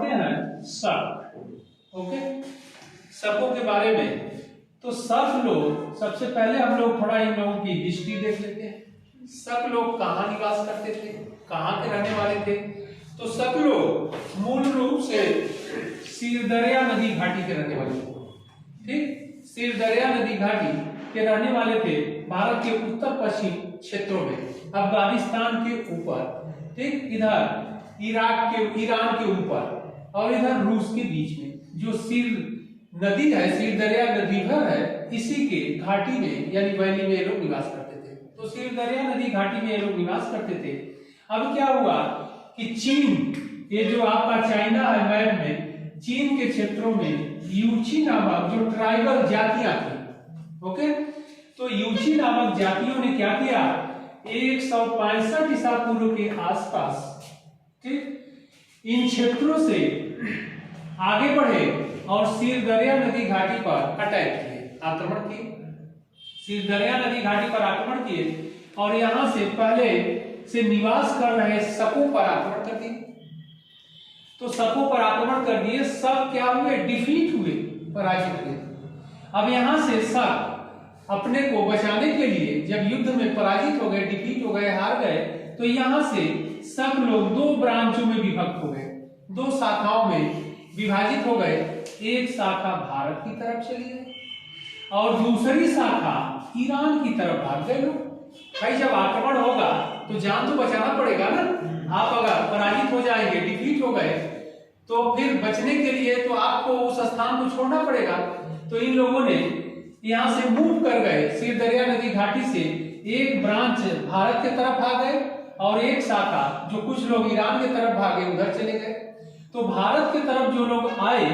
पढ़ते हैं शक। ओके, शकों के बारे में। तो शक लोग, सबसे पहले हम लोग थोड़ा इन लोगों की हिस्ट्री देख लेते हैं। शक लोग कहाँ निवास करते थे, कहाँ के रहने वाले थे। तो शक लोग मूल रूप से सिरदरिया नदी घाटी के रहने वाले थे। ठीक, सिरदरिया नदी घाटी के रहने वाले थे, भारत के उत्तर पश्चिम क्षेत्रों में, अफगानिस्तान के ऊपर, ठीक, इधर ईरान के ऊपर और इधर रूस के बीच में जो सिर नदी है, सिरदरिया नदी भर है, इसी के घाटी में यानी वैली में ये लोग निवास करते थे। तो सिरदरिया नदी घाटी में ये लोग निवास करते थे। अब क्या हुआ कि चीन, ये जो आपका चाइना है मैप में, चीन के क्षेत्रों में यूची नामक जो ट्राइबल जातियां थी, ओके, तो यूची नामक जातियों ने क्या किया, 165 ईसा पूर्व के आसपास, ठीक, इन क्षेत्रों से आगे बढ़े और सिरदरिया नदी घाटी पर अटैक किए, आक्रमण किए। सिरदरिया नदी घाटी पर आक्रमण किए और यहां से पहले से निवास कर रहे शकों पर आक्रमण कर दिए। तो शकों पर आक्रमण कर दिए, सब क्या हुए, डिफीट हुए, पराजित हुए। अब यहां से शक अपने को बचाने के लिए जब युद्ध में पराजित हो गए, डिफीट हो गए, हार गए, तो यहां से शक लोग दो ब्रांचों में विभक्त हो गए, दो शाखाओं में विभाजित हो गए। एक शाखा भारत की तरफ चली गई और दूसरी शाखा ईरान की तरफ भाग गए लोग। भाई जब आक्रमण होगा तो जान तो बचाना पड़ेगा ना। आप अगर पराजित हो जाएंगे, डिफीट हो गए, तो फिर बचने के लिए तो आपको उस स्थान को छोड़ना पड़ेगा। तो इन लोगों ने यहाँ से मूव कर गए, सिरदरिया नदी घाटी से एक ब्रांच भारत की तरफ भाग गए और एक शाखा जो कुछ लोग ईरान की तरफ भागे उधर चले गए। तो भारत की तरफ जो लोग आए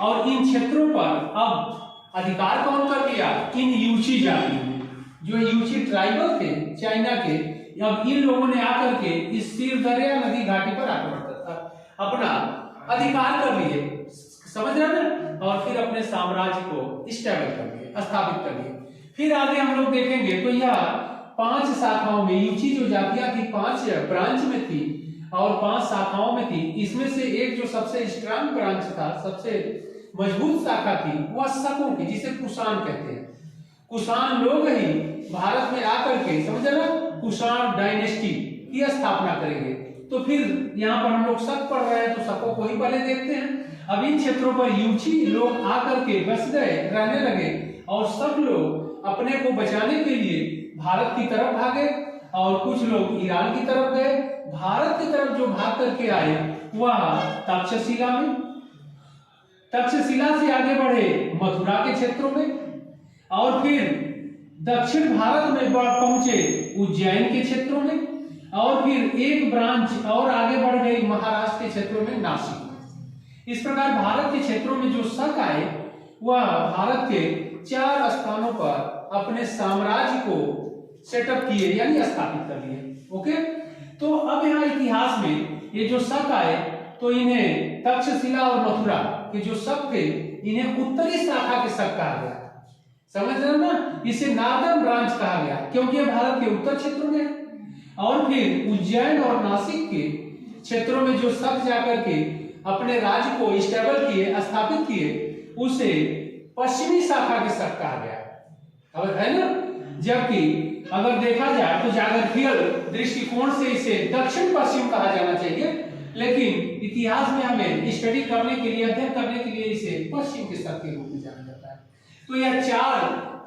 और इन क्षेत्रों पर अब अधिकार कौन कर लिया, इन यूची जातियों ने, जो यूची ट्राइबल थे चाइना के, अब इन लोगों ने आकर के इस सिरदरिया नदी घाटी पर आक्रमण अपना अधिकार कर लिए, समझ रहे हैं, और फिर अपने साम्राज्य को स्टेबल कर लिए, स्थापित कर लिए। फिर आगे हम लोग देखेंगे तो यह 5 शाखाओं में, यूची जो जातियां थी 5 ब्रांच में थी और 5 शाखाओं में थी। इसमें से एक जो सबसे स्ट्रांग ब्रांच था, सबसे मजबूत शाखा थी, वह शकों की, जिसे कुषाण कहते हैं। कुषाण लोग ही भारत में आकर के, समझे ना, कुषाण डायनेस्टी की स्थापना करेंगे। तो फिर यहाँ पर हम लोग शक पढ़ रहे हैं तो शकों को ही पहले देखते हैं। अब इन क्षेत्रों पर यूची लोग आकर के बस गए, रहने लगे और सब लोग अपने को बचाने के लिए भारत की तरफ भागे और कुछ लोग ईरान की तरफ गए। भारत की तरफ जो भाग करके आए वह तक्षशिला में, तक्षशिला से आगे बढ़े मथुरा के क्षेत्रों में और फिर दक्षिण भारत में पहुंचे उज्जैन के क्षेत्रों में और फिर एक ब्रांच और आगे बढ़ गई महाराष्ट्र के क्षेत्रों में, नासिक। इस प्रकार भारत के क्षेत्रों में जो शक आए वह भारत के 4 स्थानों पर अपने साम्राज्य को सेटअप किए यानी स्थापित कर लिए। ओके, तो अब यहाँ इतिहास में ये जो शक आए तो इन्हें तक्षशिला और मथुरा के जो शक थे इन्हें उत्तरी शाखा के शक कहा गया। समझ रहे ना, इसे नॉर्दर्न ब्रांच कहा गया क्योंकि यह भारत के उत्तर क्षेत्रों में है। और फिर उज्जैन और नासिक के क्षेत्रों में जो शक जाकर के अपने राज्य को स्टेबल किए, स्थापित किए, उसे पश्चिमी शाखा के शक कहा गया। अब है ना, जबकि अगर देखा जाए तो जाग्रफिकल दृष्टिकोण से इसे दक्षिण पश्चिम कहा जाना चाहिए, लेकिन इतिहास में हमें स्टडी करने के लिए, अध्ययन करने के लिए इसे पश्चिम के शक के रूप में जाना जाता है। तो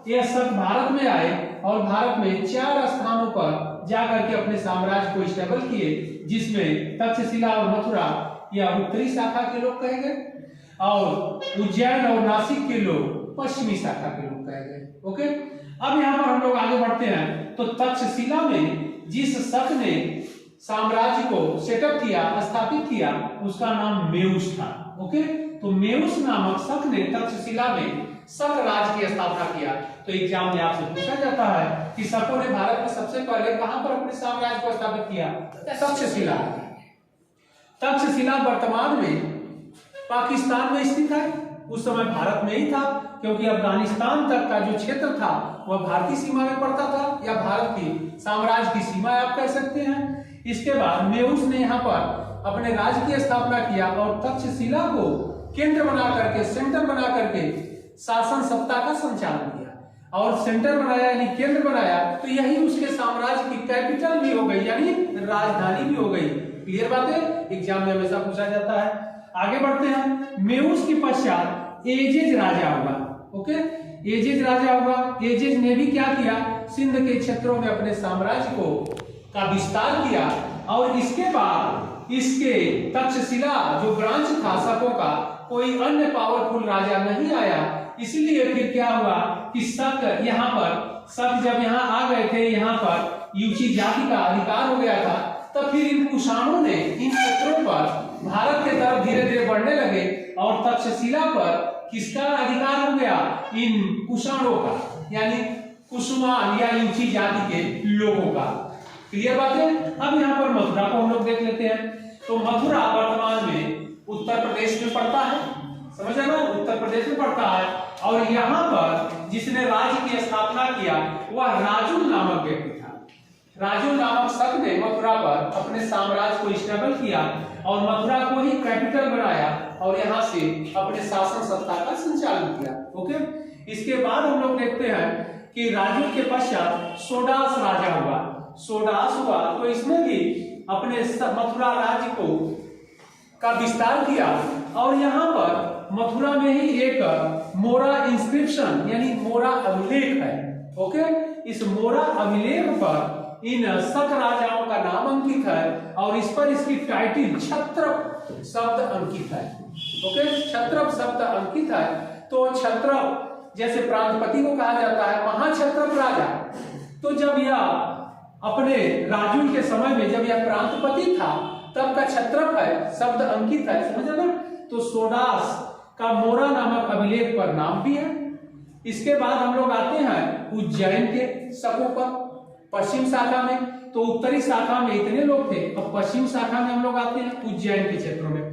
यह शक भारत में आए और भारत में 4 स्थानों पर जाकर के अपने साम्राज्य को स्टेबल किए, जिसमें तक्षशिला और मथुरा या उत्तरी शाखा के लोग कहे गए और उज्जैन और नासिक के लोग पश्चिमी शाखा के लोग कहे गए। ओके, अब यहाँ पर हम लोग आगे बढ़ते हैं। तो तक्षशिला में जिस शक ने साम्राज्य को सेटअप किया, स्थापित किया, उसका नाम मेउस था। ओके, तो मेउस नामक शक ने तक्षशिला में शक राज्य की स्थापना किया। तो एग्जाम में आपसे पूछा जाता है कि शकों ने भारत में सबसे पहले कहां पर अपने साम्राज्य को स्थापित किया? तक्षशिला। तक्षशिला वर्तमान में पाकिस्तान में स्थित है, उस समय भारत में ही था क्योंकि अफगानिस्तान तक का जो क्षेत्र था वह भारतीय सीमा में पड़ता था या भारत की साम्राज्य की सीमा आप कह सकते हैं। इसके बाद मेउस ने यहाँ पर अपने राज्य की स्थापना किया और तक्षशिला को केंद्र बना करके, सेंटर बना करके शासन सत्ता का संचालन किया। और सेंटर बनाया यानी केंद्र बनाया, तो यही उसके साम्राज्य की कैपिटल भी हो गई, यानी राजधानी भी हो गई। क्लियर बात है, एग्जाम में हमेशा पूछा जाता है। आगे बढ़ते हैं। मेउस के पश्चात एजेज राजा हुआ। ओके, एजेज राजा हुआ। एजेज ने भी क्या किया, सिंध के क्षेत्रों में अपने साम्राज्य को का विस्तार किया। और इसके बाद इसके तक्षशिला जो ब्रांच था शकों का, कोई अन्य पावरफुल राजा नहीं आया। इसलिए फिर क्या हुआ कि शक यहाँ पर, शक जब यहाँ आ गए थे, यहाँ पर यूची जाति का अधिकार हो गया था, तब फिर इन कुषाणों ने इन क्षेत्रों पर भारत के तरफ धीरे धीरे बढ़ने लगे और तक्षशिला पर किसका अधिकार हो गया, इन कुषाणों का, यानी कुसुमान या यूची जाति के लोगों का। क्लियर बात है। अब यहाँ पर मथुरा को हम लोग देख लेते हैं। तो मथुरा वर्तमान में उत्तर प्रदेश में पड़ता है, समझ रहे हो, उत्तर प्रदेश में पड़ता है। और यहाँ पर जिसने राज्य की स्थापना किया वह राजुल नामक व्यक्ति था। राजुल नामक शक ने मथुरा पर अपने साम्राज्य को स्टेबल किया और मथुरा को ही कैपिटल बनाया और यहाँ से अपने शासन सत्ता का संचालन किया। ओके, इसके बाद हम लोग देखते हैं कि राजुल के पश्चात सोडास राजा हुआ। सोडास हुआ तो इसने भी अपने मथुरा राज्य को का विस्तार किया और यहाँ पर मथुरा में ही एक मोरा इंस्क्रिप्शन यानी मोरा अभिलेख है। ओके, इस मोरा अभिलेख पर इन शक राजाओं का नाम अंकित है और इस पर इसकी टाइटिल क्षत्रप शब्द अंकित है। ओके, क्षत्रप शब्द अंकित है। तो क्षत्रप जैसे प्रांतपति को कहा जाता है, महाक्षत्रप राजा। तो जब यह अपने राजुल के समय में जब यह प्रांतपति था तब का क्षत्रप है, शब्द अंकित है, समझ ना। तो सोडास का मोरा नामक अभिलेख पर नाम भी है। इसके बाद हम लोग आते हैं उज्जैन के शकों पर पश्चिम शाखा में। तो उत्तरी शाखा में इतने लोग थे, अब पश्चिम शाखा में हम लोग आते हैं उज्जैन के क्षेत्रों में।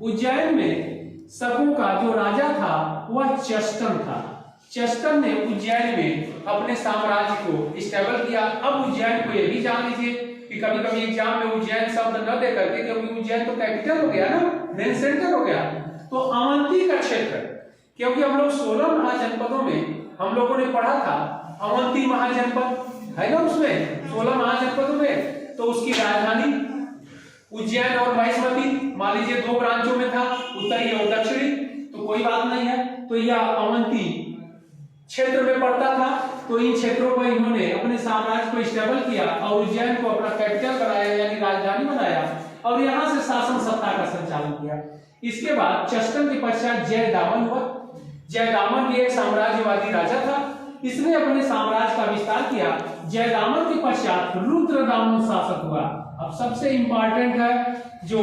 उज्जैन में शकों का जो राजा था वह चेस्टन था। चेस्टन ने उज्जैन में अपने साम्राज्य को स्टेबल किया। अब उज्जैन को यह भी जान लीजिए कि कभी कभी एग्जाम में उज्जैन शब्द न दे करके, क्योंकि उज्जैन तो कैपिटल हो गया ना, मेन सेंटर हो गया, तो अवंती का क्षेत्र, क्योंकि हम लोग 16 महाजनपदों में हम लोगों ने पढ़ा था अवंती महाजनपद है ना, उसमें 16 महाजनपदों में, तो उसकी राजधानी उज्जैन और महिष्मती मान लीजिए 2 ब्रांचों में था, उत्तरी और दक्षिणी, तो कोई बात नहीं है। तो यह अवंती क्षेत्र में पड़ता था। तो इन क्षेत्रों पर इन्होंने अपने साम्राज्य को स्टेबल किया और उज्जैन को अपना कैपिटल बनाया यानी राजधानी बनाया और यहाँ से शासन सत्ता का संचालन किया। इसके बाद चेस्टन के पश्चात जयदामन हुआ। जयदामन भी एक साम्राज्यवादी राजा था, इसने अपने साम्राज्य का विस्तार किया। जयदामन के पश्चात रुद्रदामन शासक हुआ। अब सबसे इंपॉर्टेंट है जो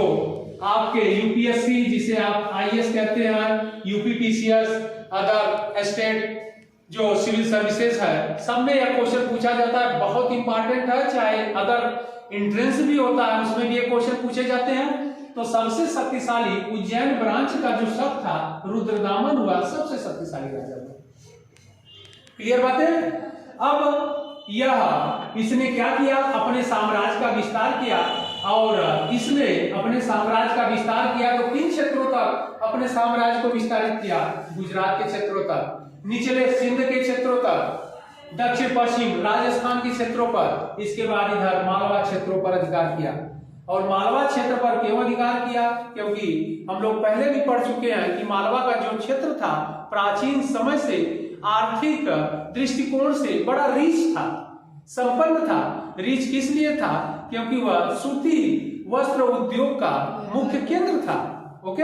आपके यूपीएससी जिसे आप आईएएस कहते हैं, यूपीपीसीएस, अदर स्टेट जो सिविल सर्विसेज है, सब में यह क्वेश्चन पूछा जाता है, बहुत इंपॉर्टेंट है। चाहे अदर एंट्रेंस भी होता है उसमें भी ये क्वेश्चन पूछे जाते हैं। तो सबसे शक्तिशाली उज्जैन ब्रांच का जो शक था रुद्रदामन हुआ, सबसे शक्तिशाली राजा था। क्लियर बात है। अब यह इसने क्या किया, अपने साम्राज्य का विस्तार किया और इसने अपने साम्राज्य का विस्तार किया तो किन क्षेत्रों तक अपने साम्राज्य को विस्तारित किया, गुजरात के क्षेत्रों तक, निचले सिंध के क्षेत्रों तक, दक्षिण पश्चिम राजस्थान के क्षेत्रों पर, इसके बाद इधर मालवा क्षेत्रों पर अधिकार किया। और मालवा क्षेत्र पर क्यों अधिकार किया, क्योंकि हम लोग पहले भी पढ़ चुके हैं कि मालवा का जो क्षेत्र था प्राचीन समय से आर्थिक दृष्टिकोण से बड़ा रिच था, संपन्न था। रिच किस लिए था, क्योंकि वह सूती वस्त्र उद्योग का मुख्य केंद्र था। ओके,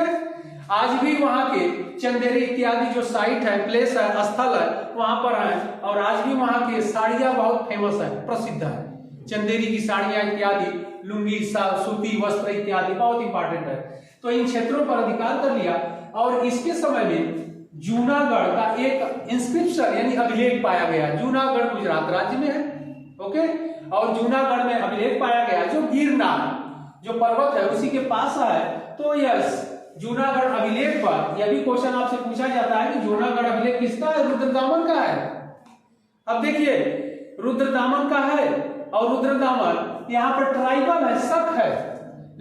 आज भी वहां के चंदेरी इत्यादि जो साइट है, प्लेस है, स्थल है, वहां पर है। और आज भी वहां की साड़ियां बहुत फेमस है, प्रसिद्ध है। चंदेरी की साड़ियां इत्यादि, लुंगी, सूती वस्त्र इत्यादि बहुत इंपॉर्टेंट है। तो इन क्षेत्रों पर अधिकार कर लिया। और इसके समय में जूनागढ़ का एक इंस्क्रिप्शन यानी अभिलेख पाया गया। जूनागढ़ गुजरात राज्य में है। ओके, और जूनागढ़ में अभिलेख पाया गया जो गिरनार जो पर्वत है उसी के पास है। तो यस, जूनागढ़ अभिलेख पर यह भी क्वेश्चन आपसे पूछा जाता है कि जूनागढ़ अभिलेख किसका है, रुद्रदामन का है। अब देखिए रुद्रदामन का है और रुद्रदामन यहाँ पर ट्राइबल है, शक है,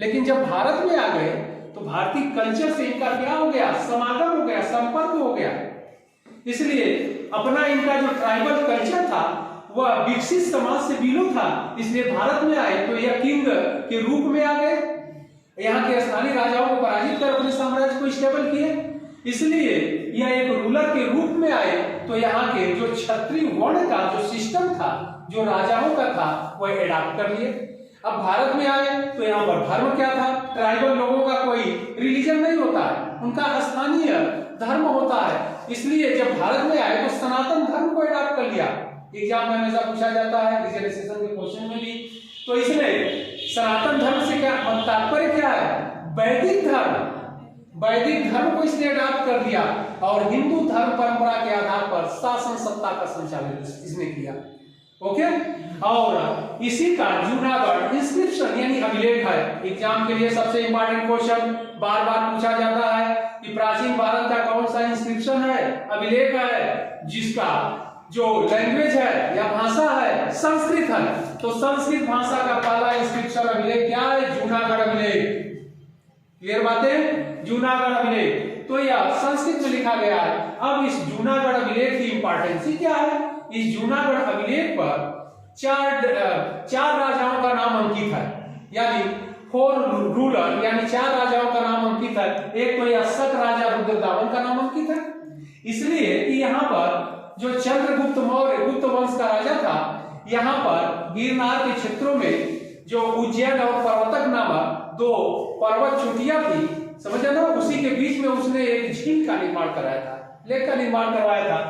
लेकिन जब भारत में आ गए तो भारतीय कल्चर से इनका क्या हो गया, समागम हो गया, संपर्क हो गया। इसलिए अपना इनका जो ट्राइबल कल्चर था वह विकसित समाज से बिलो था, इसलिए भारत में आए तो यह किंग के रूप में आ गए, यहाँ के स्थानीय राजाओं को पराजित कर अपने साम्राज्य को स्टेबल किए। इसलिए यह एक रूलर के रूप में आए तो यहाँ के जो क्षत्रिय वर्ण का जो सिस्टम था, जो राजाओं का था, वह एडॉप्ट कर लिए। अब भारत में आए तो यहाँ पर धर्म क्या था, ट्राइबल लोगों का कोई रिलीजन नहीं होता है, उनका स्थानीय धर्म होता है। इसलिए जब भारत में आए तो सनातन धर्म को एडॉप्ट कर लिया। एग्जाम में हमेशा पूछा जाता है, रिजर्वेशन के क्वेश्चन में भी। तो इसमें सनातन धर्म से क्या तात्पर्य क्या है, वैदिक धर्म, वैदिक धर्म को इसने अडॉप्ट कर लिया और हिंदू धर्म परंपरा के आधार पर शासन सत्ता का संचालन इसने किया। ओके, और इसी का जूनागढ़ इंस्क्रिप्शन यानी अभिलेख है। एग्जाम के लिए सबसे इंपॉर्टेंट क्वेश्चन बार बार पूछा जाता है कि प्राचीन भारत का कौन सा इंस्क्रिप्शन है, अभिलेख है, जिसका जो लैंग्वेज है या भाषा है संस्कृत है। तो संस्कृत भाषा का पहला इंस्क्रिप्शन अभिलेख क्या है, जूनागढ़ अभिलेख। क्लियर बातें, जूनागढ़ अभिलेख। तो यह संस्कृत में लिखा गया है। अब इस जूनागढ़ अभिलेख की इंपॉर्टेंस क्या है, इस जूनागढ़ अभिलेख पर चार राजाओं का नाम अंकित है, यानी 4 रूलर यानी 4 राजाओं का नाम अंकित है। एक तो यह शक राजा रुद्रदामन का नाम अंकित है, इसलिए कि यहाँ पर जो चंद्रगुप्त मौर्य गुप्त वंश का राजा था, यहाँ पर गिरनार के क्षेत्रों में जो उज्जैन और पर्वतक नामक 2 पर्वत चोटियां थी, समझे ना, उसी के बीच में उसने एक झील का निर्माण कराया था, लेक का निर्माण करवाया था।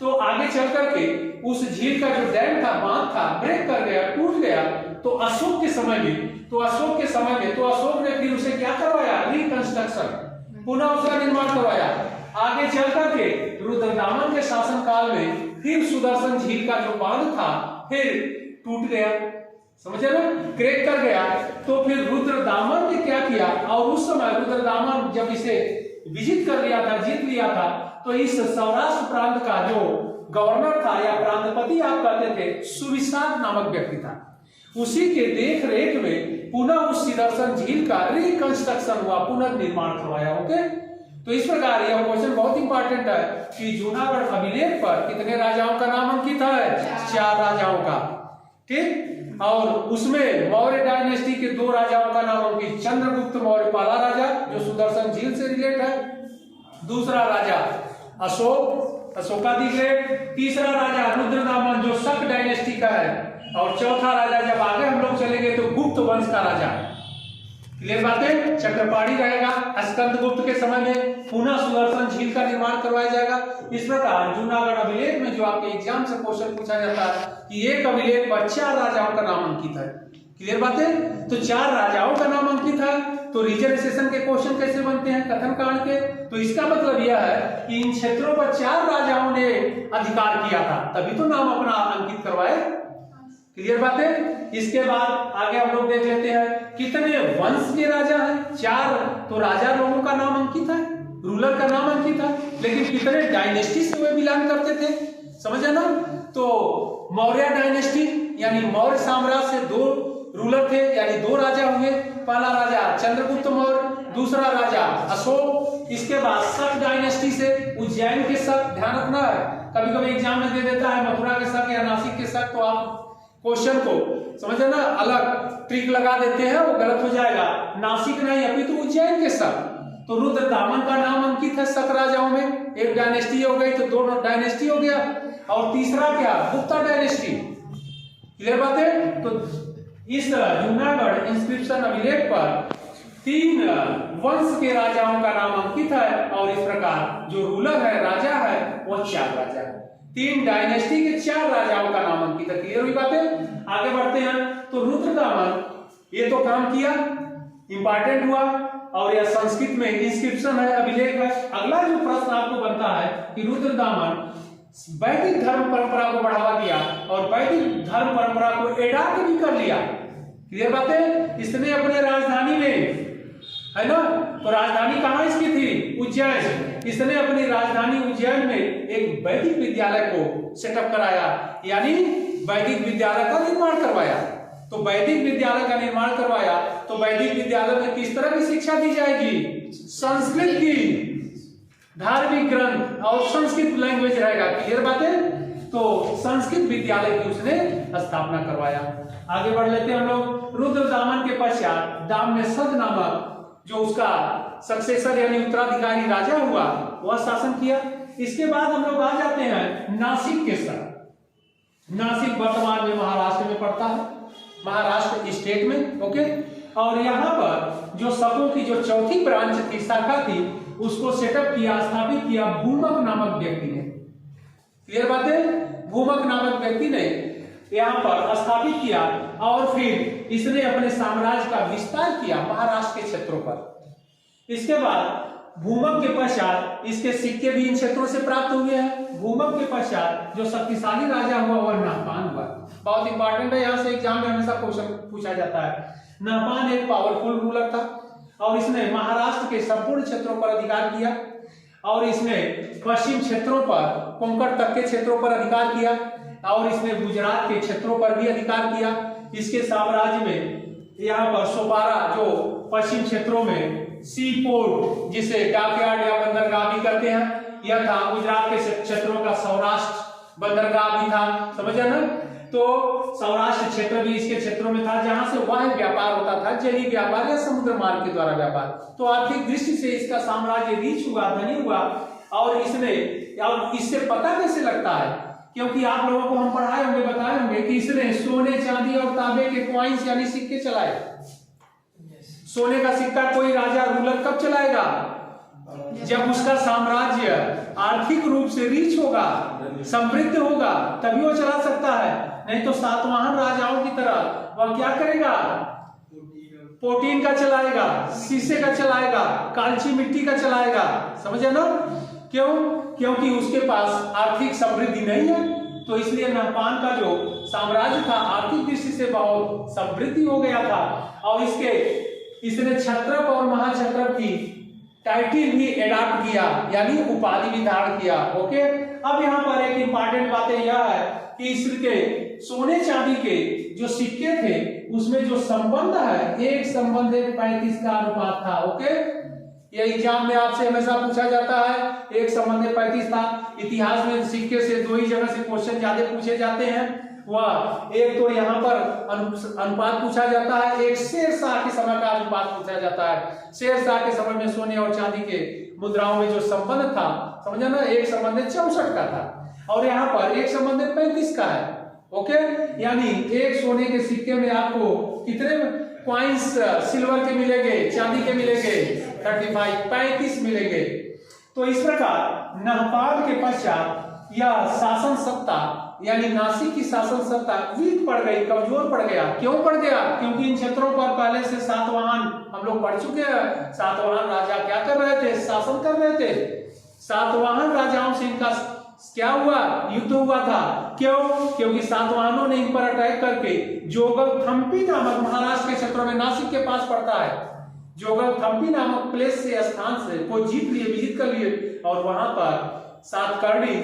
तो आगे चल करके उस झील का जो डैम था, बांध था, ब्रेक कर गया, टूट गया। तो अशोक के समय में तो अशोक ने फिर उसे क्या करवाया, रिकंस्ट्रक्शन, पुनः उसका निर्माण करवाया। आगे चल करके रुद्रदामन के शासनकाल में फिर सुदर्शन झील का जो बांध था फिर टूट गया, समझे ना, क्रैक कर गया। तो फिर रुद्रदामन ने क्या किया, और उस समय रुद्रदामन जब इसे विजिट कर लिया था, जीत लिया था, तो इस सौराष्ट्र प्रांत का जो गवर्नर था या प्रांतपति आप कहते थे, सुविशाद नामक व्यक्ति था। उसी के देख रेख में पुनः उस सुदर्शन झील का रिकंस्ट्रक्शन हुआ, पुनर्निर्माण करवाया। ओके, तो इस प्रकार यह क्वेश्चन बहुत इंपॉर्टेंट है कि जूनागढ़ अभिलेख पर कितने राजाओं का नाम अंकित है, 4 राजाओं का। ठीक, और उसमें मौर्य डायनेस्टी के 2 राजाओं का नाम अंकित, चंद्रगुप्त मौर्य पहला राजा जो सुदर्शन झील से रिलेट है, दूसरा राजा अशोकादि ग्रेट, तीसरा राजा रुद्रदामन जो शक डायनेस्टी का है, और चौथा राजा जब आगे हम लोग चलेंगे तो गुप्त वंश का राजा। क्लियर बातें, चक्रपाणी रहेगा। स्कंदगुप्त के समय में पुनः सुदर्शन झील का निर्माण करवाया जाएगा। इस प्रकार जूनागढ़ अभिलेख में जो आपके एग्जाम से क्वेश्चन पूछा जाता है कि एक अभिलेख पर 4 राजाओं का नाम अंकित है। क्लियर बातें, तो 4 राजाओं का नाम अंकित है, तो रिजर्वेशन के क्वेश्चन कैसे बनते हैं कथन कांड के, तो इसका मतलब यह है कि इन क्षेत्रों पर 4 राजाओं ने अधिकार किया था, तभी तो नाम अपना अंकित करवाए। क्लियर बात है। इसके बाद आगे हम लोग देख लेते हैं कितने वंश के राजा हैं। 4 तो राजा लोगों का नाम अंकित है, रूलर का नाम अंकित है, लेकिन कितने डायनेस्टी से वे बिलोंग करते थे, समझे ना। तो मौर्य डायनेस्टी यानी मौर्य साम्राज्य से 2 रूलर थे, यानी 2 राजा हुए। पहला राजा चंद्रगुप्त मौर्य, दूसरा राजा अशोक। इसके बाद शक डायनेस्टी से उज्जैन के शक, ध्यान रखना है, कभी कभी एग्जाम में दे देता है मथुरा के शक या नासिक के शक, तो आप क्वेश्चन को समझे ना अलग ट्रिक लगा देते हैं, वो गलत हो जाएगा। नासिक नहीं अभी तो उज्जैन के शक। तो रुद्रदामन का नाम अंकित है शक राजाओं में, एक डायनेस्टी हो गई तो 2 डायनेस्टी हो गया, और तीसरा क्या, गुप्ता डायनेस्टी। क्लियर बात है। तो इस तरह जूनागढ़ इंस्क्रिप्शन अभिलेख पर 3 वंश के राजाओं का नाम अंकित है, और इस प्रकार जो रूलर है, राजा है, वो 4 राजा है। 3 डायनेस्टी के 4 राजाओं का नाम अंकित है। क्लियर हुई बातें, आगे बढ़ते हैं। तो रुद्रदामन ये तो काम किया, इंपॉर्टेंट हुआ, और यह संस्कृत में इंस्क्रिप्शन है, अभिलेख है। अगला जो प्रश्न आपको बनता है कि रुद्रदामन वैदिक धर्म परंपरा को बढ़ावा दिया और वैदिक धर्म परंपरा को एडॉप्ट भी कर लिया। क्लियर बात है। इसने अपने राजधानी में, है ना, तो राजधानी कहाँ इसकी थी, उज्जैन। इसने अपनी राजधानी उज्जैन में एक वैदिक विद्यालय को सेटअप कराया, यानी वैदिक विद्यालय का निर्माण करवाया। तो वैदिक विद्यालय का निर्माण करवाया। तो वैदिक विद्यालय में किस तरह की शिक्षा दी जाएगी? संस्कृत की, धार्मिक ग्रंथ और संस्कृत लैंग्वेज रहेगा। क्लियर बात है? तो संस्कृत विद्यालय की उसने स्थापना करवाया। आगे बढ़ लेते हैं हम लोग। रुद्रदामन के पश्चात दाम्यसद नामक जो उसका सक्सेसर यानी उत्तराधिकारी राजा हुआ, वह शासन किया। इसके बाद हम लोग आ जाते हैं नासिक के साथ। नासिक वर्तमान में महाराष्ट्र में पड़ता है, महाराष्ट्र स्टेट में। ओके, और यहाँ पर जो शकों की जो चौथी ब्रांच थी, शाखा थी, उसको सेटअप किया, स्थापित किया भूमक नामक व्यक्ति ने। क्लियर बात है? भूमक नामक व्यक्ति ने यहाँ पर स्थापित किया और फिर इसने अपने साम्राज्य का विस्तार किया महाराष्ट्र के क्षेत्रों पर। इसके बाद भूमक के पश्चात इसके सिक्के भी इन क्षेत्रों से प्राप्त हुए हैं। भूमक के पश्चात जो शक्तिशाली राजा हुआ वह नहपान हुआ। बहुत इंपॉर्टेंट है, यहाँ से एग्जाम में हमेशा क्वेश्चन पूछा जाता है। नहपान एक पावरफुल रूलर था और इसने महाराष्ट्र के संपूर्ण क्षेत्रों पर अधिकार किया और इसने पश्चिम क्षेत्रों पर, कोंकण तक के क्षेत्रों पर अधिकार किया और इसने गुजरात के क्षेत्रों पर भी अधिकार किया। इसके साम्राज्य में यहाँ पर सोपारा जो पश्चिम क्षेत्रों में सी पोर्ट, जिसे डॉकयार्ड या बंदरगाह भी कहते हैं, यह था। गुजरात के क्षेत्रों का सौराष्ट्र बंदरगाह भी था, समझा ना? तो सौराष्ट्र क्षेत्र भी इसके क्षेत्रों में था, जहां से वाह्य व्यापार होता था, जलीय व्यापार या समुद्र मार्ग के द्वारा व्यापार। तो आर्थिक दृष्टि से इसका साम्राज्य रीच हुआ, धनी हुआ। और इससे पता कैसे लगता है? क्योंकि आप लोगों को हम पढ़ाए होंगे, बताए होंगे कि इसने सोने, चांदी और तांबे के कॉइन्स यानी सिक्के चलाए। सोने का सिक्का कोई राजा रूलर कब चलाएगा? जब उसका साम्राज्य आर्थिक रूप से रीच होगा, समृद्ध होगा, तभी वो चला सकता है। नहीं तो सातवाहन राजाओं की तरह वह क्या करेगा? पोटीन का चलाएगा, शीशे का चलाएगा, कालची मिट्टी का चलाएगा। समझे ना? क्यों? क्योंकि उसके पास आर्थिक समृद्धि नहीं है। तो इसलिए नहपान का जो साम्राज्य था आर्थिक दृष्टि से बहुत समृद्धि हो गया था और इसने क्षत्रप और महाक्षत्रप की टाइटल भी एडॉप्ट किया, यानी उपाधि भी धारण किया। ओके, अब यहाँ पर एक इंपॉर्टेंट बात यह है कि इसके सोने चांदी के जो सिक्के थे उसमें जो संबंध है 1:35 का अनुपात था। ओके, ये एग्जाम में आपसे हमेशा पूछा जाता है, 1:35 था। इतिहास में सिक्के से दो ही जगह से क्वेश्चन ज्यादा पूछे जाते हैं। वह एक तो यहाँ पर अनुपात पूछा जाता है, एक शेरशाह के समय का अनुपात पूछा जाता है। शेरशाह के समय में सोने और चांदी के मुद्राओं में जो संबंध था, समझा ना, 1:64 का था और यहाँ पर 1:35 का है। ओके, यानी एक सोने के सिक्के में आपको कितने कॉइन्स सिल्वर के मिलेंगे, चांदी के मिलेंगे? 35 मिलेंगे। तो इस प्रकार नहपान के पश्चात यह शासन सत्ता यानी नासिक की शासन सत्ता वीक पड़ गई, कमजोर पड़ गया। क्यों पड़ गया? क्योंकि इन क्षेत्रों पर पहले से सातवाहन हम लोग पढ़ चुके हैं। सातवाहन राजा क्या कर रहे थे? शासन कर रहे थे। सातवाहन राजाओं से इनका क्या हुआ? युद्ध हुआ था। क्यों? क्योंकि सातवाहनों ने इन पर अटैक करके जोगलथम्पी नामक महाराष्ट्र के क्षेत्रों में नासिक के पास पड़ता है, जोगलथम्पी नामक प्लेस से स्थान से को जीत लिए, विजिट कर लिए और वहां पर सातवाहन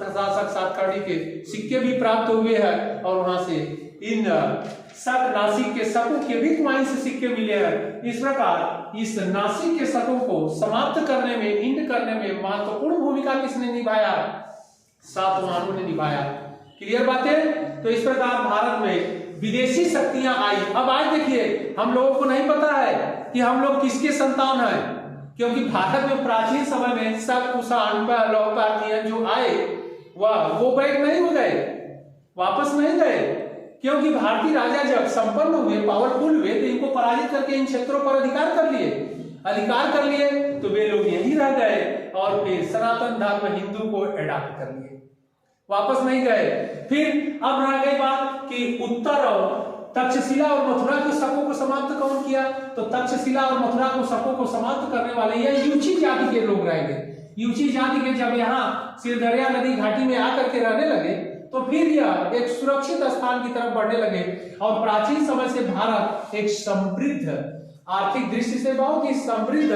शासक सातकर्णी के सिक्के भी प्राप्त हुए हैं और वहां से इन नासिक के शकों के भी कॉइन से सिक्के मिले हैं। इस प्रकार इस नासिक के शकों को समाप्त करने में, इंड करने में महत्वपूर्ण भूमिका किसने निभाया? सातवाहनों ने निभाया। क्लियर बात है? तो इस प्रकार भारत में विदेशी शक्तियां आई। अब आज देखिए, हम लोगों को नहीं पता है कि हम लोग किसके संतान हैं, क्योंकि भारत में प्राचीन समय में शक, कुषाण, लौह पार्थियन जो आए वो बैक नहीं हो गए, वापस नहीं गए। क्योंकि भारतीय राजा जब संपन्न हुए, पावरफुल हुए, तो इनको पराजित करके इन क्षेत्रों पर अधिकार कर लिए तो वे लोग यहीं रह गए और फिर सनातन धर्म हिंदू को एडॉप्ट कर लिए, वापस नहीं गए। फिर अब रह गई बात कि उत्तर और तक्षशिला और मथुरा के शकों को समाप्त कौन किया? तो तक्षशिला और मथुरा को शकों को समाप्त करने वाले ये यूची जाति के लोग रहेंगे। यूची जाति के जब यहाँ सिरदरिया नदी घाटी में आकर के रहने लगे तो फिर यह एक सुरक्षित स्थान की तरफ बढ़ने लगे और प्राचीन समय से भारत एक समृद्ध, आर्थिक दृष्टि से बहुत ही समृद्ध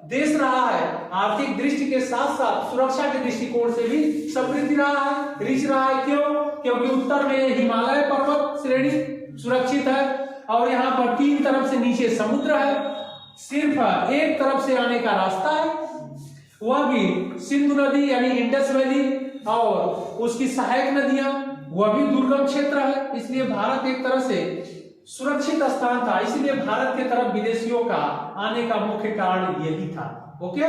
देश रहा है। आर्थिक दृष्टि के साथ साथ सुरक्षा के दृष्टिकोण से भी समृद्धि रहा है, रिच रहा है। क्यों? क्योंकि उत्तर में हिमालय पर्वत श्रेणी सुरक्षित है, और यहाँ पर 3 तरफ से नीचे समुद्र है, सिर्फ एक तरफ से आने का रास्ता है, वह भी सिंधु नदी यानी इंडस वैली और उसकी सहायक नदियां, वह भी दुर्गम क्षेत्र है। इसलिए भारत एक तरह से सुरक्षित स्थान था, इसलिए भारत के तरफ विदेशियों का आने का मुख्य कारण यही था। ओके,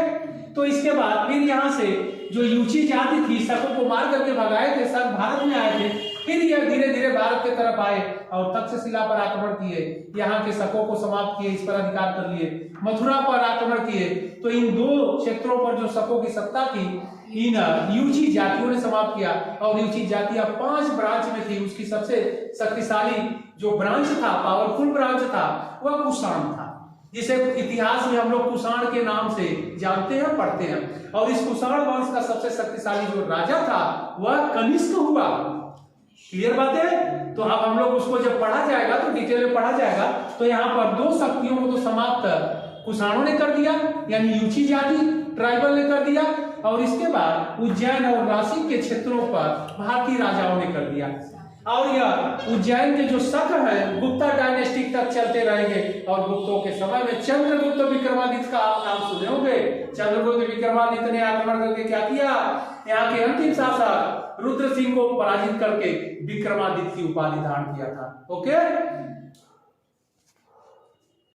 तो इसके बाद फिर यहाँ से जो यूची जाति थी, शकों को मार करके भगाए थे, सब भारत में आए थे, फिर यह धीरे धीरे भारत की तरफ आए और तक्षशिला पर आक्रमण किए, यहाँ के शकों को समाप्त किए, इस पर अधिकार कर लिए, मथुरा पर आक्रमण किए। तो इन 2 क्षेत्रों पर जो शकों की सत्ता थी, इन यूची जातियों ने समाप्त किया। और यूची जातियां 5 ब्रांच में थी, उसकी सबसे शक्तिशाली जो ब्रांच था, पावरफुल ब्रांच था, वह कुषाण था, जिसे इतिहास में हम लोग कुषाण के नाम से जानते हैं, पढ़ते हैं। और इस कुषाण वंश का सबसे शक्तिशाली जो राजा था वह कनिष्क हुआ। क्लियर बात है? तो अब हम लोग उसको जब पढ़ा जाएगा तो डिटेल में पढ़ा जाएगा। तो यहाँ पर 2 शक्तियों को तो समाप्त कुषाणों ने कर दिया, यानी यूची जाति ट्राइबल ने कर दिया, और इसके बाद उज्जैन और नासिक के क्षेत्रों पर भारतीय राजाओं ने कर दिया। और यह उज्जैन के जो शक है गुप्ता डायनेस्टी तक चलते रहेंगे। और गुप्तों के समय में चंद्रगुप्त विक्रमादित्य का आप नाम सुने होंगे। चंद्रगुप्त विक्रमादित्य ने आक्रमण करके क्या किया, यहाँ के अंतिम शासक रुद्र सिंह को पराजित करके विक्रमादित्य की उपाधि धारण किया था। ओके,